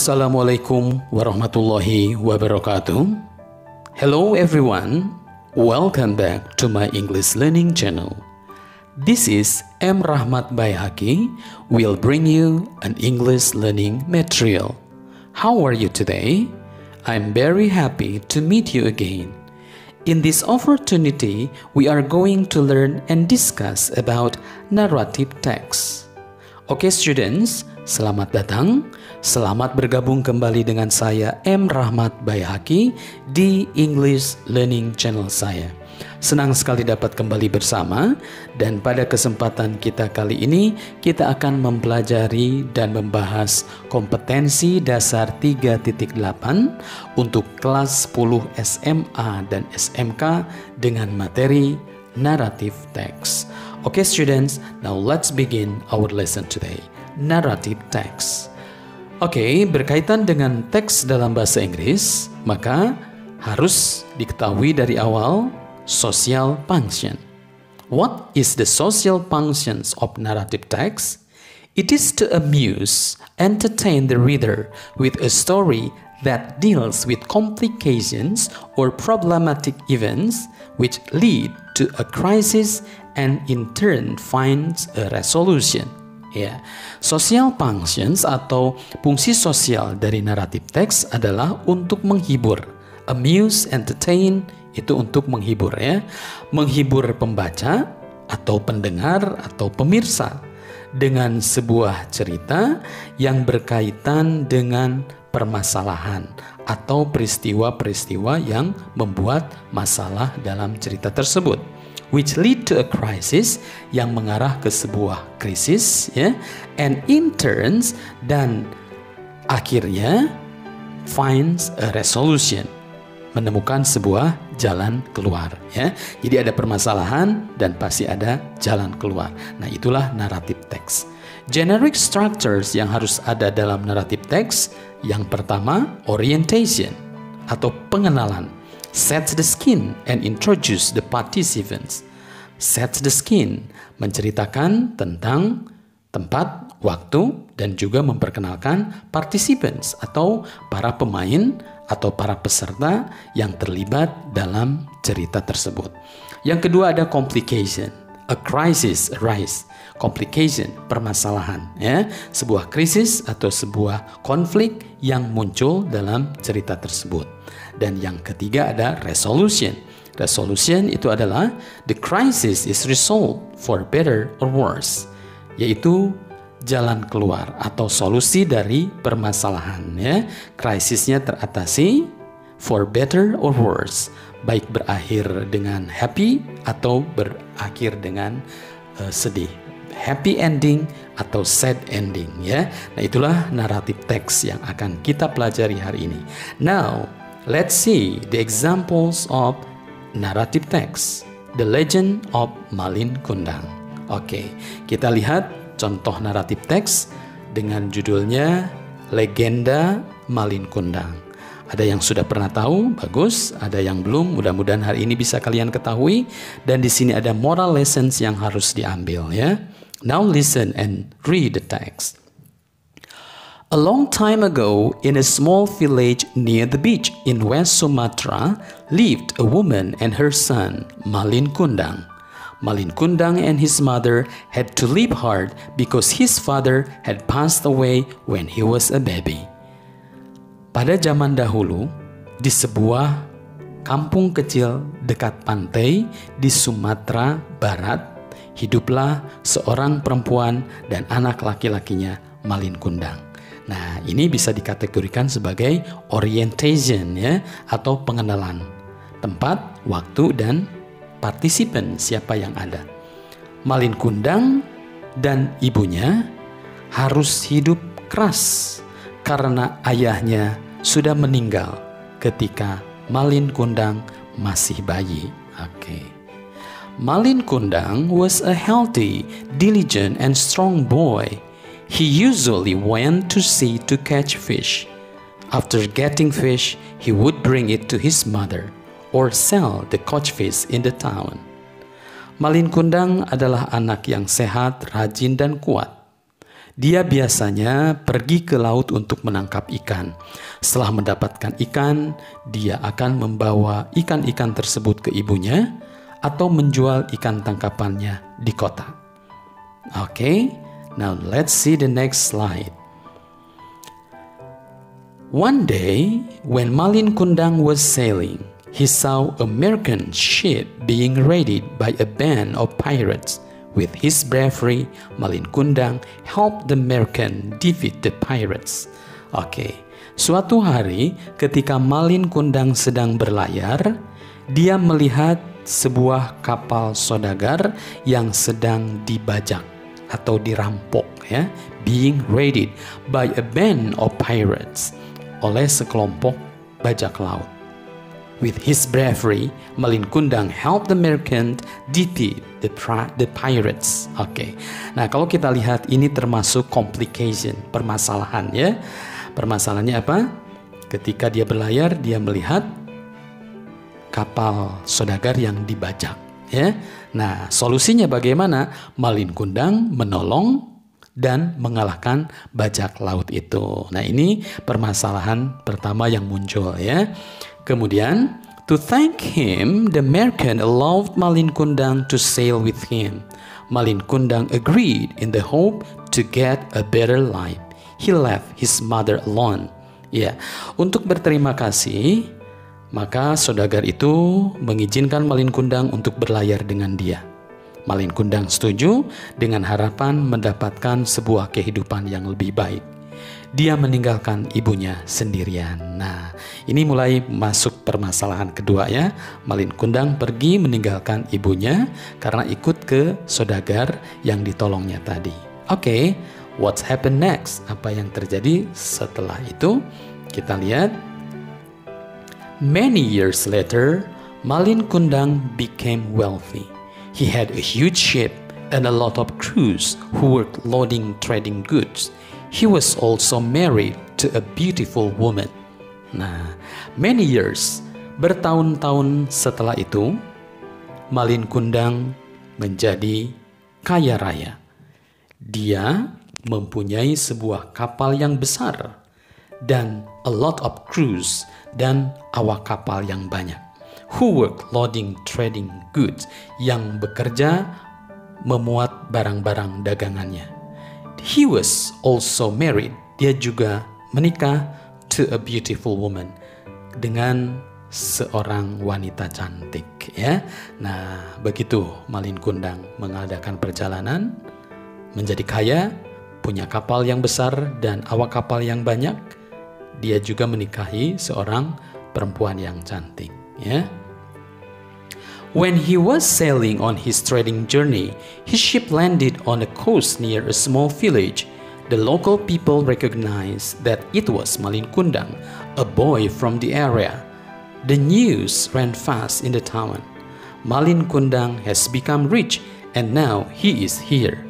Assalamualaikum warahmatullahi wabarakatuh. Hello everyone, welcome back to my English learning channel. This is M. Rahmat Baihaqi will bring you an English learning material. How are you today? I'm very happy to meet you again. In this opportunity, we are going to learn and discuss about narrative text. Okay students, selamat datang. Selamat bergabung kembali dengan saya M. Rahmat Baihaqi di English Learning Channel saya. Senang sekali dapat kembali bersama, dan pada kesempatan kita kali ini kita akan mempelajari dan membahas kompetensi dasar 3.8 untuk kelas 10 SMA dan SMK dengan materi narrative text. Okay students, now let's begin our lesson today. Narrative text. Oke, berkaitan dengan teks dalam bahasa Inggris, maka harus diketahui dari awal social function. What is the social functions of narrative text? It is to amuse, entertain the reader with a story that deals with complications or problematic events which lead to a crisis and in turn finds a resolution. Ya, social functions atau fungsi sosial dari naratif teks adalah untuk menghibur. Amuse, entertain itu untuk menghibur ya. Menghibur pembaca atau pendengar atau pemirsa dengan sebuah cerita yang berkaitan dengan permasalahan atau peristiwa-peristiwa yang membuat masalah dalam cerita tersebut, which lead to a crisis, yang mengarah ke sebuah krisis ya, and in turns, dan akhirnya finds a resolution, menemukan sebuah jalan keluar ya. Jadi ada permasalahan dan pasti ada jalan keluar. Nah, itulah narrative text. Generic structures yang harus ada dalam narrative text, yang pertama orientation atau pengenalan. Sets the scene and introduce the participants. Sets the scene, menceritakan tentang tempat, waktu, dan juga memperkenalkan participants atau para pemain atau para peserta yang terlibat dalam cerita tersebut. Yang kedua ada complication. A crisis arise. Complication, permasalahan ya, sebuah krisis atau sebuah konflik yang muncul dalam cerita tersebut. Dan yang ketiga ada resolution. Resolution itu adalah the crisis is resolved for better or worse, yaitu jalan keluar atau solusi dari permasalahan ya. Krisisnya teratasi for better or worse, baik berakhir dengan happy atau berakhir dengan sedih. Happy ending atau sad ending ya. Nah, itulah naratif teks yang akan kita pelajari hari ini. Now, let's see the examples of narrative text. The Legend of Malin Kundang. Oke, kita lihat contoh naratif teks dengan judulnya Legenda Malin Kundang. Ada yang sudah pernah tahu, bagus. Ada yang belum, mudah-mudahan hari ini bisa kalian ketahui. Dan di sini ada moral lessons yang harus diambil ya. Now listen and read the text. A long time ago, in a small village near the beach in West Sumatra, lived a woman and her son, Malin Kundang. Malin Kundang and his mother had to live hard because his father had passed away when he was a baby. Pada zaman dahulu, di sebuah kampung kecil dekat pantai di Sumatera Barat, hiduplah seorang perempuan dan anak laki-lakinya, Malin Kundang. Nah, ini bisa dikategorikan sebagai orientation ya, atau pengenalan tempat, waktu, dan partisipan siapa yang ada. Malin Kundang dan ibunya harus hidup keras karena ayahnya sudah meninggal ketika Malin Kundang masih bayi. Oke. Malin Kundang was a healthy, diligent, and strong boy. He usually went to sea to catch fish. After getting fish, he would bring it to his mother or sell the caught fish in the town. Malin Kundang adalah anak yang sehat, rajin, dan kuat. Dia biasanya pergi ke laut untuk menangkap ikan. Setelah mendapatkan ikan, dia akan membawa ikan-ikan tersebut ke ibunya atau menjual ikan tangkapannya di kota. Okay, now let's see the next slide. One day, when Malin Kundang was sailing, he saw a merchant ship being raided by a band of pirates. With his bravery, Malin Kundang helped the merchant defeat the pirates. Oke, suatu hari ketika Malin Kundang sedang berlayar, dia melihat sebuah kapal saudagar yang sedang dibajak atau dirampok, ya, being raided by a band of pirates, oleh sekelompok bajak laut. With his bravery, Malin Kundang helped the merchant defeat the pirates. Oke. Nah, kalau kita lihat ini termasuk complication, permasalahan, ya. Permasalahannya apa? Ketika dia berlayar, dia melihat kapal saudagar yang dibajak, ya. Nah, solusinya bagaimana? Malin Kundang menolong dan mengalahkan bajak laut itu. Nah, ini permasalahan pertama yang muncul, ya. Kemudian, to thank him, the merchant allowed Malin Kundang to sail with him. Malin Kundang agreed in the hope to get a better life. He left his mother alone. Ya, untuk berterima kasih, maka saudagar itu mengizinkan Malin Kundang untuk berlayar dengan dia. Malin Kundang setuju dengan harapan mendapatkan sebuah kehidupan yang lebih baik. Dia meninggalkan ibunya sendirian. Nah, ini mulai masuk permasalahan kedua, ya. Malin Kundang pergi meninggalkan ibunya karena ikut ke saudagar yang ditolongnya tadi. Oke, what's happened next? Apa yang terjadi setelah itu? Kita lihat. Many years later, Malin Kundang became wealthy. He had a huge ship and a lot of crews who worked loading trading goods. He was also married to a beautiful woman. Nah, many years, bertahun-tahun setelah itu, Malin Kundang menjadi kaya raya. Dia mempunyai sebuah kapal yang besar dan a lot of crews dan awak kapal yang banyak. Who work loading trading goods, yang bekerja memuat barang-barang dagangannya. He was also married. Dia juga menikah to a beautiful woman, dengan seorang wanita cantik, ya. Nah, begitu Malin Kundang mengadakan perjalanan menjadi kaya, punya kapal yang besar dan awak kapal yang banyak. Dia juga menikahi seorang perempuan yang cantik, ya. When he was sailing on his trading journey, his ship landed on a coast near a small village. The local people recognized that it was Malin Kundang, a boy from the area. The news ran fast in the town. Malin Kundang has become rich and now he is here.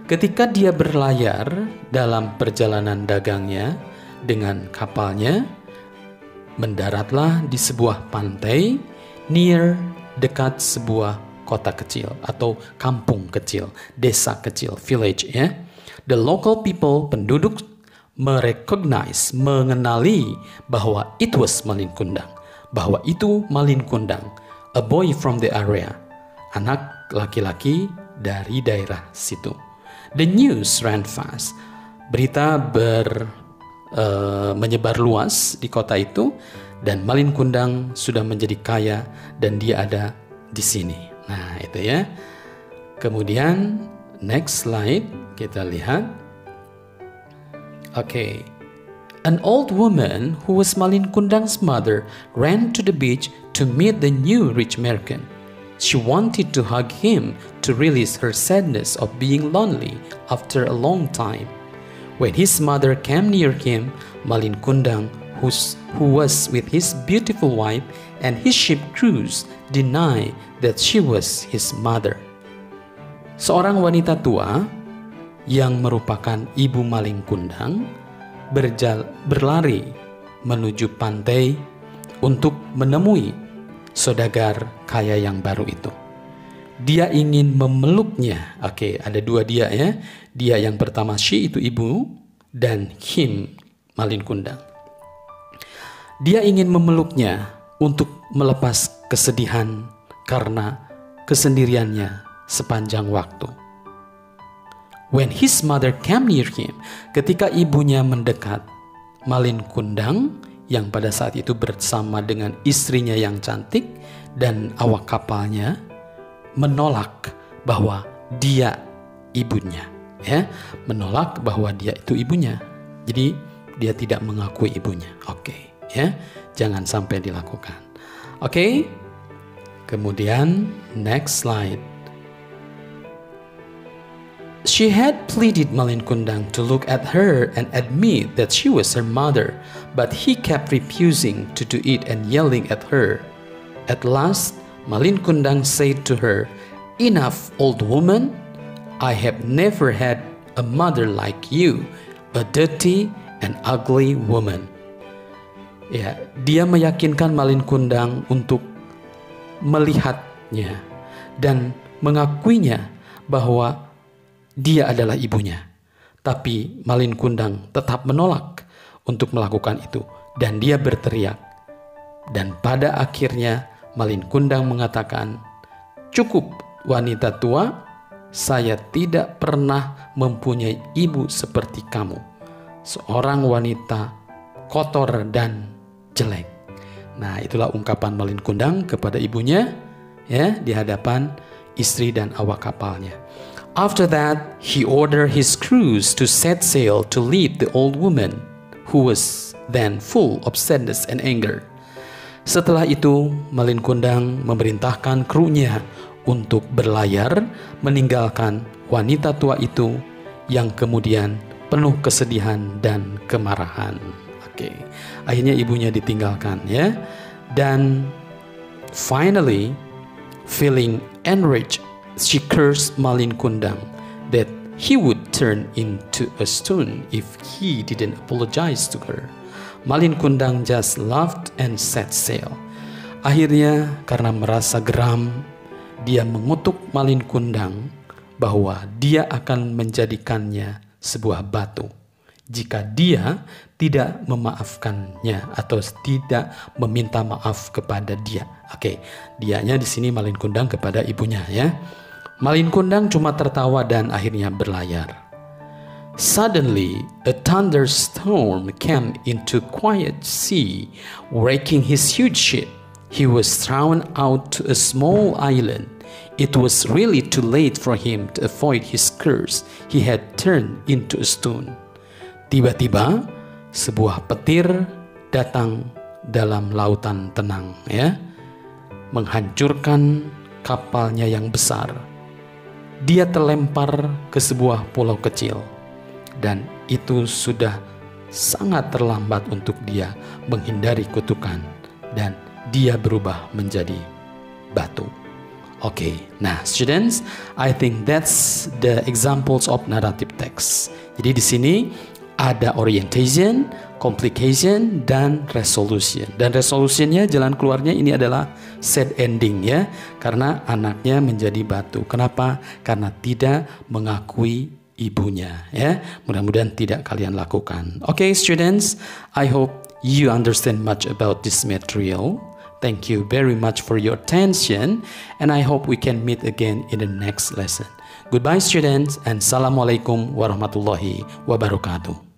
Ketika dia berlayar dalam perjalanan dagangnya dengan kapalnya, mendaratlah di sebuah pantai near, dekat sebuah kota kecil atau kampung kecil, desa kecil, village, ya. The local people, penduduk, mengenali bahwa it was Malin Kundang, bahwa itu Malin Kundang, a boy from the area, anak laki-laki dari daerah situ. The news ran fast. Berita menyebar luas di kota itu, dan Malin Kundang sudah menjadi kaya dan dia ada di sini. Nah, itu, ya. Kemudian next slide kita lihat. Okay. An old woman who was Malin Kundang's mother ran to the beach to meet the new rich merchant. She wanted to hug him to release her sadness of being lonely after a long time. When his mother came near him, Malin Kundang, who was with his beautiful wife and his ship crews, denied that she was his mother. Seorang wanita tua yang merupakan ibu Malin Kundang berlari menuju pantai untuk menemui saudagar kaya yang baru itu. dia ingin memeluknya. Oke, ada dua dia ya. Dia yang pertama, she itu ibu, dan him, Malin Kundang. Dia ingin memeluknya untuk melepas kesedihan karena kesendiriannya sepanjang waktu. When his mother came near him, ketika ibunya mendekat, Malin Kundang yang pada saat itu bersama dengan istrinya yang cantik dan awak kapalnya menolak bahwa dia ibunya, ya, menolak bahwa dia itu ibunya. Jadi dia tidak mengakui ibunya. Oke, ya, jangan sampai dilakukan. Oke, kemudian next slide. She had pleaded Malin Kundang to look at her and admit that she was her mother, but he kept refusing to do it and yelling at her. At last, Malin Kundang said to her, "Enough, old woman. I have never had a mother like you, a dirty and ugly woman." Ya, dia meyakinkan Malin Kundang untuk melihatnya dan mengakuinya bahwa dia adalah ibunya. Tapi Malin Kundang tetap menolak untuk melakukan itu dan dia berteriak. Dan pada akhirnya Malin Kundang mengatakan, "Cukup wanita tua, saya tidak pernah mempunyai ibu seperti kamu. Seorang wanita kotor dan jelek." Nah, itulah ungkapan Malin Kundang kepada ibunya ya di hadapan istri dan awak kapalnya. After that, he ordered his crews to set sail to leave the old woman, who was then full of sadness and anger. Setelah itu, Malin Kundang memerintahkan krunya untuk berlayar meninggalkan wanita tua itu yang kemudian penuh kesedihan dan kemarahan. Oke, akhirnya ibunya ditinggalkan ya. Dan finally, feeling enraged, she cursed Malin Kundang that he would turn into a stone if he didn't apologize to her. Malin Kundang just laughed and set sail. Akhirnya karena merasa geram, dia mengutuk Malin Kundang bahwa dia akan menjadikannya sebuah batu jika dia tidak memaafkannya atau tidak meminta maaf kepada dia. Oke, dianya di sini Malin Kundang kepada ibunya ya. Malin Kundang cuma tertawa dan akhirnya berlayar. Suddenly, a thunderstorm came into quiet sea, wrecking his huge ship. He was thrown out to a small island. It was really too late for him to avoid his curse. He had turned into a stone. Tiba-tiba, sebuah petir datang dalam lautan tenang, ya, menghancurkan kapalnya yang besar. Dia terlempar ke sebuah pulau kecil, dan itu sudah sangat terlambat untuk dia menghindari kutukan, dan dia berubah menjadi batu. Okay, nah students, I think that's the examples of narrative text. Jadi di sini ada orientation, complication, dan resolution. Dan resolutionnya, jalan keluarnya ini adalah sad ending ya, karena anaknya menjadi batu. Kenapa? Karena tidak mengakui ibunya ya. Mudah-mudahan tidak kalian lakukan. Okay students, I hope you understand much about this material. Thank you very much for your attention, and I hope we can meet again in the next lesson. Goodbye students, and Assalamualaikum warahmatullahi wabarakatuh.